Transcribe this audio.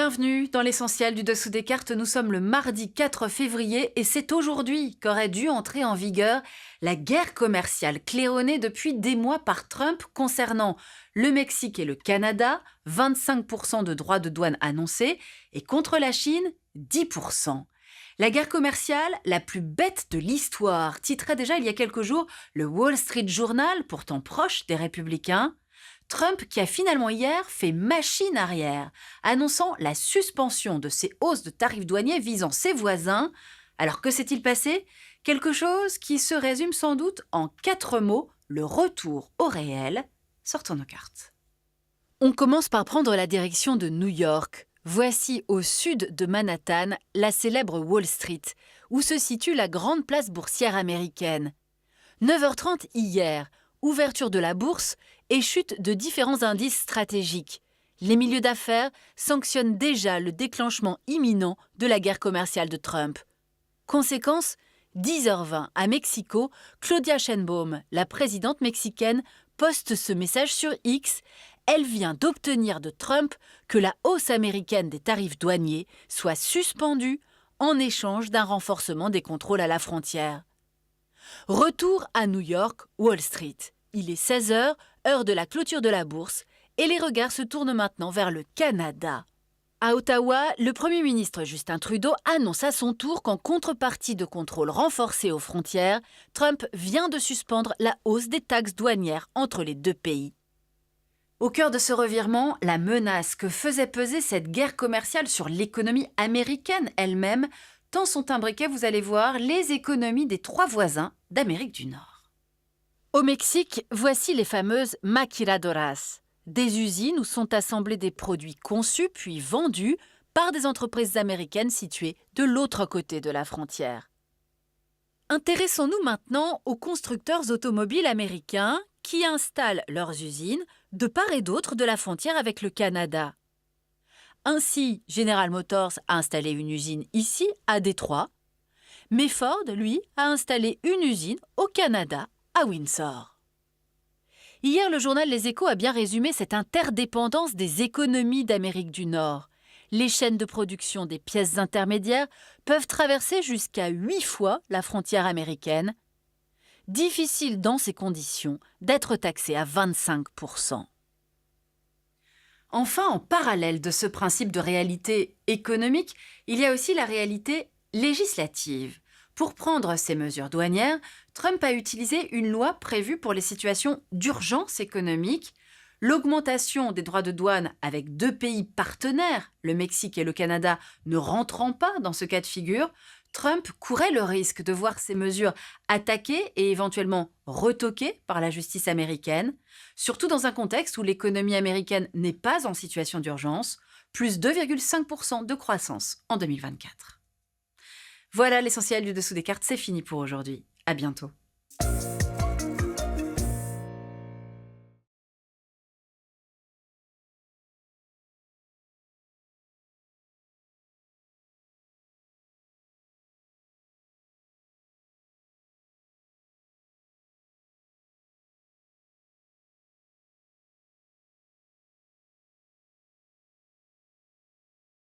Bienvenue dans l'essentiel du dessous des cartes. Nous sommes le mardi 4 février et c'est aujourd'hui qu'aurait dû entrer en vigueur la guerre commerciale claironnée depuis des mois par Trump concernant le Mexique et le Canada, 25% de droits de douane annoncés, et contre la Chine, 10%. La guerre commerciale la plus bête de l'histoire, titrait déjà il y a quelques jours le Wall Street Journal, pourtant proche des républicains. Trump qui a finalement hier fait machine arrière, annonçant la suspension de ses hausses de tarifs douaniers visant ses voisins. Alors que s'est-il passé? Quelque chose qui se résume sans doute en 4 mots, le retour au réel. Sortons nos cartes. On commence par prendre la direction de New York. Voici au sud de Manhattan la célèbre Wall Street, où se situe la grande place boursière américaine. 9h30 hier, ouverture de la bourse et chute de différents indices stratégiques. Les milieux d'affaires sanctionnent déjà le déclenchement imminent de la guerre commerciale de Trump. Conséquence, 10h20 à Mexico, Claudia Sheinbaum, la présidente mexicaine, poste ce message sur X. Elle vient d'obtenir de Trump que la hausse américaine des tarifs douaniers soit suspendue en échange d'un renforcement des contrôles à la frontière. Retour à New York, Wall Street. Il est 16h, heure de la clôture de la bourse, et les regards se tournent maintenant vers le Canada. À Ottawa, le Premier ministre Justin Trudeau annonce à son tour qu'en contrepartie de contrôles renforcés aux frontières, Trump vient de suspendre la hausse des taxes douanières entre les deux pays. Au cœur de ce revirement, la menace que faisait peser cette guerre commerciale sur l'économie américaine elle-même, tant sont imbriquées, vous allez voir, les économies des 3 voisins d'Amérique du Nord. Au Mexique, voici les fameuses maquiladoras, des usines où sont assemblés des produits conçus puis vendus par des entreprises américaines situées de l'autre côté de la frontière. Intéressons-nous maintenant aux constructeurs automobiles américains qui installent leurs usines de part et d'autre de la frontière avec le Canada. Ainsi, General Motors a installé une usine ici, à Détroit, mais Ford, lui, a installé une usine au Canada, à Windsor. Hier, le journal Les Échos a bien résumé cette interdépendance des économies d'Amérique du Nord. Les chaînes de production des pièces intermédiaires peuvent traverser jusqu'à 8 fois la frontière américaine. Difficile dans ces conditions d'être taxé à 25%. Enfin, en parallèle de ce principe de réalité économique, il y a aussi la réalité législative. Pour prendre ces mesures douanières, Trump a utilisé une loi prévue pour les situations d'urgence économique. L'augmentation des droits de douane avec 2 pays partenaires, le Mexique et le Canada, ne rentrant pas dans ce cas de figure, Trump courait le risque de voir ces mesures attaquées et éventuellement retoquées par la justice américaine, surtout dans un contexte où l'économie américaine n'est pas en situation d'urgence, plus 2,5% de croissance en 2024. Voilà l'essentiel du dessous des cartes, c'est fini pour aujourd'hui. À bientôt.